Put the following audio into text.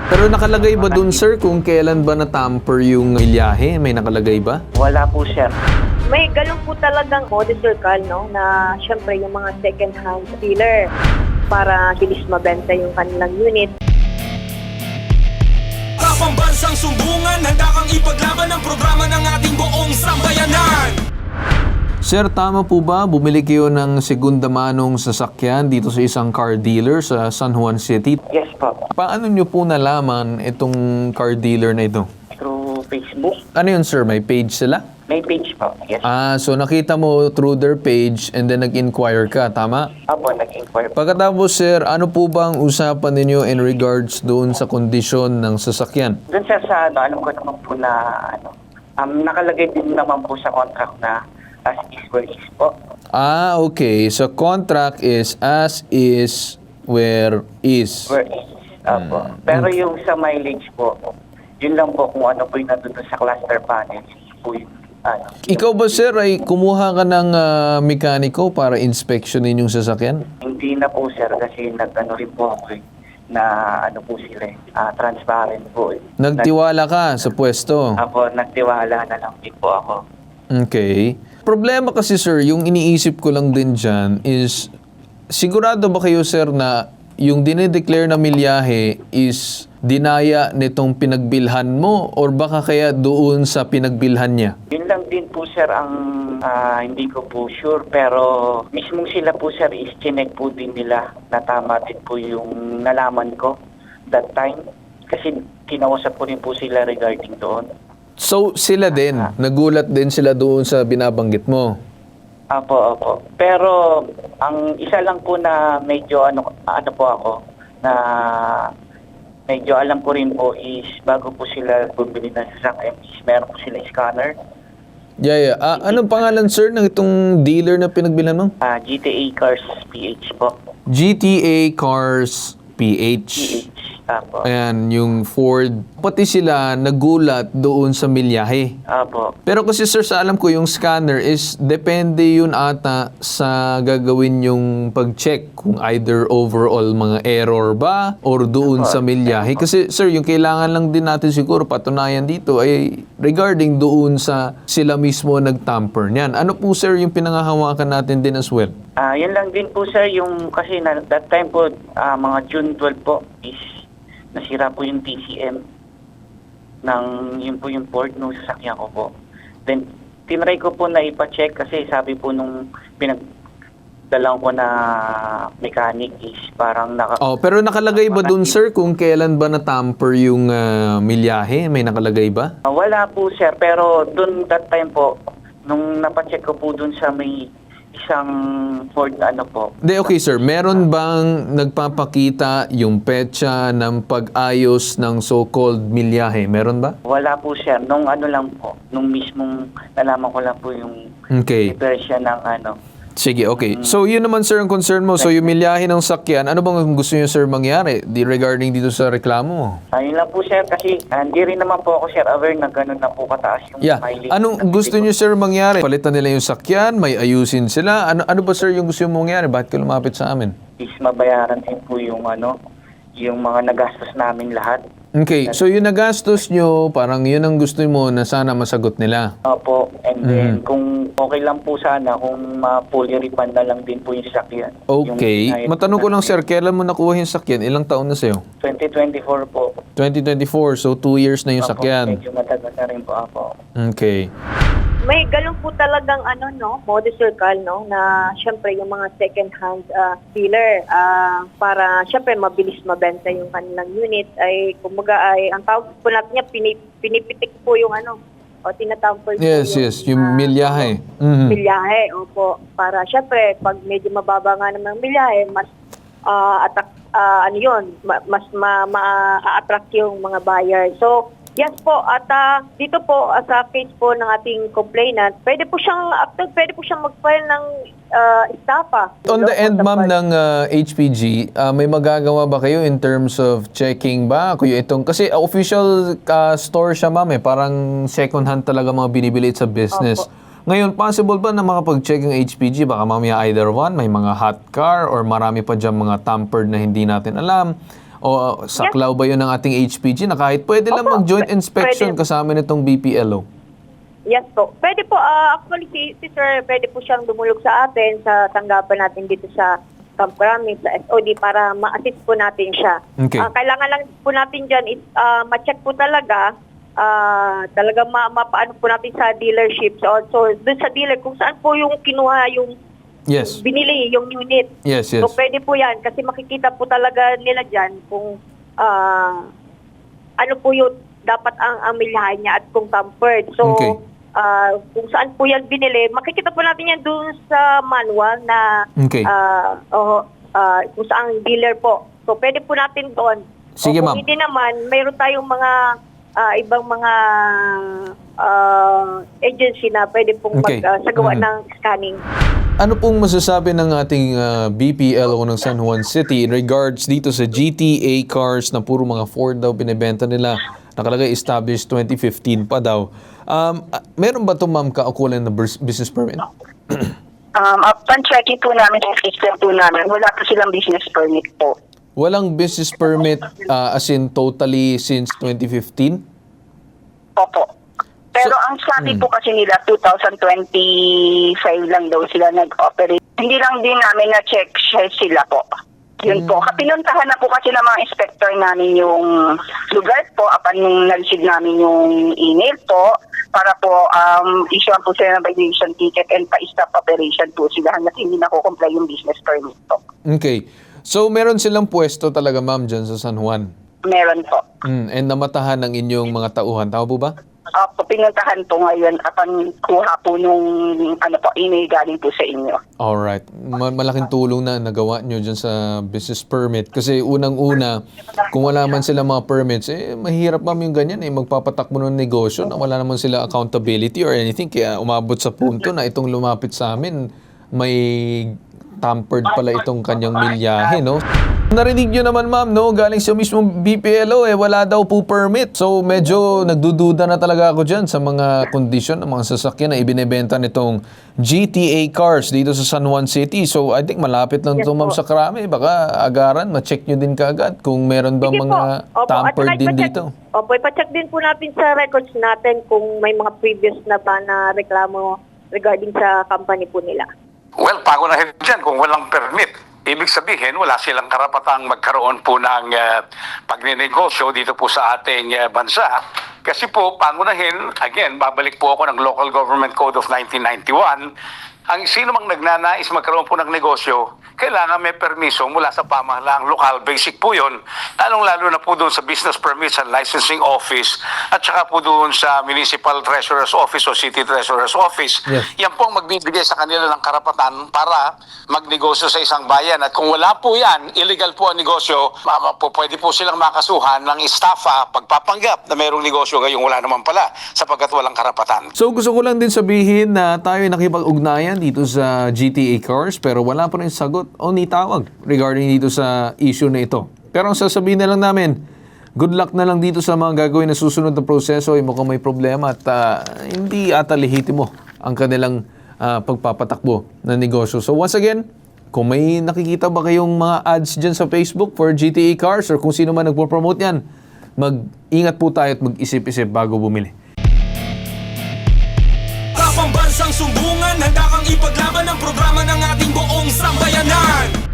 Pero nakalagay ba dun, sir, kung kailan ba na-tamper yung milyahe? May nakalagay ba? Wala po, sir. May ganun po talagang modus circle, no? Na syempre yung mga second-hand dealer para bilis mabenta yung kanilang unit. Sa pambansang sumbungan, handa kang ipaglaban ang programa ng ating buong sambayanan. Sir, tama po ba? Bumili kayo ng segunda manong sasakyan dito sa isang car dealer sa San Juan City. Yes po. Paano nyo po nalaman itong car dealer na ito? Through Facebook. Ano yun, sir? May page sila? May page po. Yes. So nakita mo through their page and then nag-inquire ka, tama? Apo, nag-inquire po. Pagkatapos, sir, ano po bang usapan ninyo in regards doon sa kondisyon ng sasakyan? Doon, sir, sa alam ko naman po na, nakalagay din naman po sa contract na as is where is po. Okay. So contract is as is where is. Where is. Apo. Pero yung sa mileage po, yun lang po kung ano po yung nandun sa cluster panel. Po yung, Ikaw ba, sir, ay kumuha ka ng mekaniko para inspeksyonin yung sasakyan? Hindi na po, sir, kasi nag-ano rin po ako na ano po sila transparent po. Nagtiwala ka sa pwesto? Apo, nagtiwala na lang din po ako. Okay. Problema kasi, sir, yung iniisip ko lang din dyan is, sigurado ba kayo, sir, na yung dinideclare na milyahe is dinaya nitong pinagbilhan mo or baka kaya doon sa pinagbilhan niya? Yun lang din po, sir, ang hindi ko po sure, pero mismo sila po, sir, is chinek po din nila na tama din po yung nalaman ko that time. Kasi kinausap ko rin po sila regarding doon. So, sila din, nagulat din sila doon sa binabanggit mo? Apo, apo. Pero ang isa lang po na medyo ano po ako na medyo alam ko rin po is bago po sila bumili ng sasakyan is meron po sila scanner. Yeah. Anong pangalan, sir, ng itong dealer na pinagbilhan mo? GTA Cars PH po. GTA Cars PH. PH. Apo. Ayan, yung Ford. Pati sila nagulat doon sa milyahe. Apo. Pero kasi, sir, sa alam ko, yung scanner is depende yun ata sa gagawin yung pag-check kung either overall mga error ba or doon sa milyahe. Kasi, sir, yung kailangan lang din natin siguro patunayan dito ay regarding doon sa sila mismo nag-tamper niyan. Ano po, sir, yung pinangahawakan natin din as well? Yan lang din po, sir, yung kasi na, that time po mga June 12 po is nasira po yung TCM ng yun po yung port nung sasakyan ko po. Then, tinry ko po na ipa-check kasi sabi po nung pinagdalang ko na mechanic is parang pero nakalagay ba dun, sir, kung kailan ba na-tamper yung milyahe? May nakalagay ba? Wala po, sir, pero dun that time po, nung napacheck ko po dun sa may isang Ford po. Okay, sir. Meron bang nagpapakita yung petsa ng pag-ayos ng so-called milyahe? Meron ba? Wala po, sir. Nung lang po, nung mismong nalaman ko lang po yung presya ng Sige, okay. So, yun naman, sir, ang concern mo. So, yung milyahe ng sakyan, ano bang gusto niyo, sir, mangyari regarding dito sa reklamo mo? Ayun lang po, sir, kasi hindi rin naman po ako, sir, aware na gano'n na po kataas yung mileage. Anong gusto niyo, sir, mangyari? Palitan nila yung sakyan, may ayusin sila. Ano ba, sir, yung gusto niyo mangyari? Bakit ka lumapit sa amin? Is mabayaran din po yung yung mga nagastos namin lahat. Okay, so yung nagastos nyo, parang yun ang gusto mo na sana masagot nila. Opo, and then kung okay lang po sana, kung fully refund na lang din po yung sakyan. Okay, matanong ko lang, sir, kailan mo nakuha yung sakyan? Ilang taon na sa'yo? 2024 po. 2024, so 2 years na yung Opo, sakyan. medyo matagal na rin po ako. Okay. May ganun po talagang modus circle, na syempre yung mga second-hand dealer para syempre mabilis mabenta yung kanilang unit ay kumbaga ay ang tawag po natin niya pinipitik po yung o tinatawag po Yes, yung milyahe. Milyahe, opo. Para syempre pag medyo mababa nga naman ang milyahe, mas mas ma-attract yung mga buyer. So, yes po, at dito po sa case po ng ating complainant, pwede po siyang mag-file ng estafa. On the end, ma'am, ng HPG, may magagawa ba kayo in terms of checking ba? Kasi official store siya, ma'am, parang second hand talaga mga binibili sa business. Opo. Ngayon, possible ba na makapag-check yung HPG? Baka mamaya either one, may mga hot car or marami pa dyan mga tampered na hindi natin alam. O saklaw ba yun ng ating HPG na kahit pwede lang Opo, mag-joint inspection pwede. kasama nitong BPLO? Yes po. Pwede po, actually si sir, pwede po siyang dumulog sa atin sa tanggapan natin dito sa Camp Crame, sa SOD para ma-assist po natin siya. Okay. Kailangan lang po natin dyan is ma-check po talaga, talaga mapaano po natin sa dealership. So dun sa dealer, kung saan po yung kinuha yung Yes. binili, yung unit. Yes, yes. So pwede po yan kasi makikita po talaga nila dyan kung ano po yung dapat ang milyahan niya at kung tampered. So Okay. kung saan po yan binili, makikita po natin yan doon sa manual na Okay. kung saan dealer po. So pwede po natin doon. Sige, O ma'am. kung hindi naman, mayroon tayong mga ibang mga agency na pwede pong Okay. magsagawa ng scanning. Ano pong masasabi ng ating BPLO ng San Juan City in regards dito sa GTA cars na puro mga Ford daw binibenta nila, nakalagay established 2015 pa daw. Meron ba ito, ma'am, kaukulan na business permit? Upon checking po namin yung system po namin, wala po silang business permit po. Walang business permit as in totally since 2015? Opo. Pero So- ang sabi po kasi nila, 2025 lang daw sila nag-operate. Hindi lang din namin na-check sila po. Yun po. Pinuntahan na po kasi ng mga inspector namin yung lugar po upon nung nag-receive namin yung email po para po issue po sila ng violation ticket and pa-stop operation po sila hanggang hindi na-comply yung business permit po. Okay. So, meron silang pwesto talaga, ma'am, dyan sa San Juan. Meron po. And namatahan ng inyong mga tauhan. Tama po ba? Pinuntahan po ngayon upon kuha po nung email galing po sa inyo. Alright. Malaking tulong na nagawa nyo dyan sa business permit. Kasi unang-una, kung wala man sila mga permits, mahirap ma'am yung ganyan. Magpapatakbo ng negosyo na wala naman sila accountability or anything. Kaya umabot sa punto na itong lumapit sa amin, may tampered pala itong kanyang milyahe, no? Narinig nyo naman, ma'am, no? Galing sa mismong BPLO, wala daw po permit. So, medyo nagdududa na talaga ako dyan sa mga kondisyon ng mga sasakyan na ibinebenta nitong GTA cars dito sa San Juan City. So, I think malapit lang ito, ma'am, sa Krame. Baka agaran, ma-check nyo din kaagad kung meron ba Sige mga po. Opo, tampered at din ipacheck- dito. Opo, ipacheck din po natin sa records natin kung may mga previous na ba na reklamo regarding sa company po nila. Well, pangunahin dyan kung walang permit. Ibig sabihin, wala silang karapatang magkaroon po ng pagninegosyo dito po sa ating bansa. Kasi po, pangunahin, again, babalik po ako ng Local Government Code of 1991, ang sino mang nagnanais magkaroon po ng negosyo, kailangan may permiso mula sa pamahalaang lokal. Basic po yun, lalong-lalo na po doon sa Business Permits and Licensing Office at saka po doon sa Municipal Treasurer's Office o City Treasurer's Office. Yes. Yan po ang magbibigay sa kanila ng karapatan para magnegosyo sa isang bayan. At kung wala po yan, illegal po ang negosyo, pwede po silang makasuhan ng estafa, pagpapanggap na mayroong negosyo ngayong wala naman pala sapagkat walang karapatan. So gusto ko lang din sabihin na tayo ay nakipag-ugnayan dito sa GTA Cars pero wala pa rin sagot o ni tawag regarding dito sa issue na ito. Pero ang sasabihin na lang namin, good luck na lang dito sa mga gagawin na susunod na proseso. Mukhang may problema at hindi ata lehitimo ang kanilang pagpapatakbo na negosyo. So once again, kung may nakikita ba kayong mga ads dyan sa Facebook for GTA Cars or kung sino man nagpo-promote yan, mag-ingat po tayo at mag-isip-isip bago bumili. Pambansang sumbungan, handa kang ipaglaban ang programa ng ating buong sambayanan.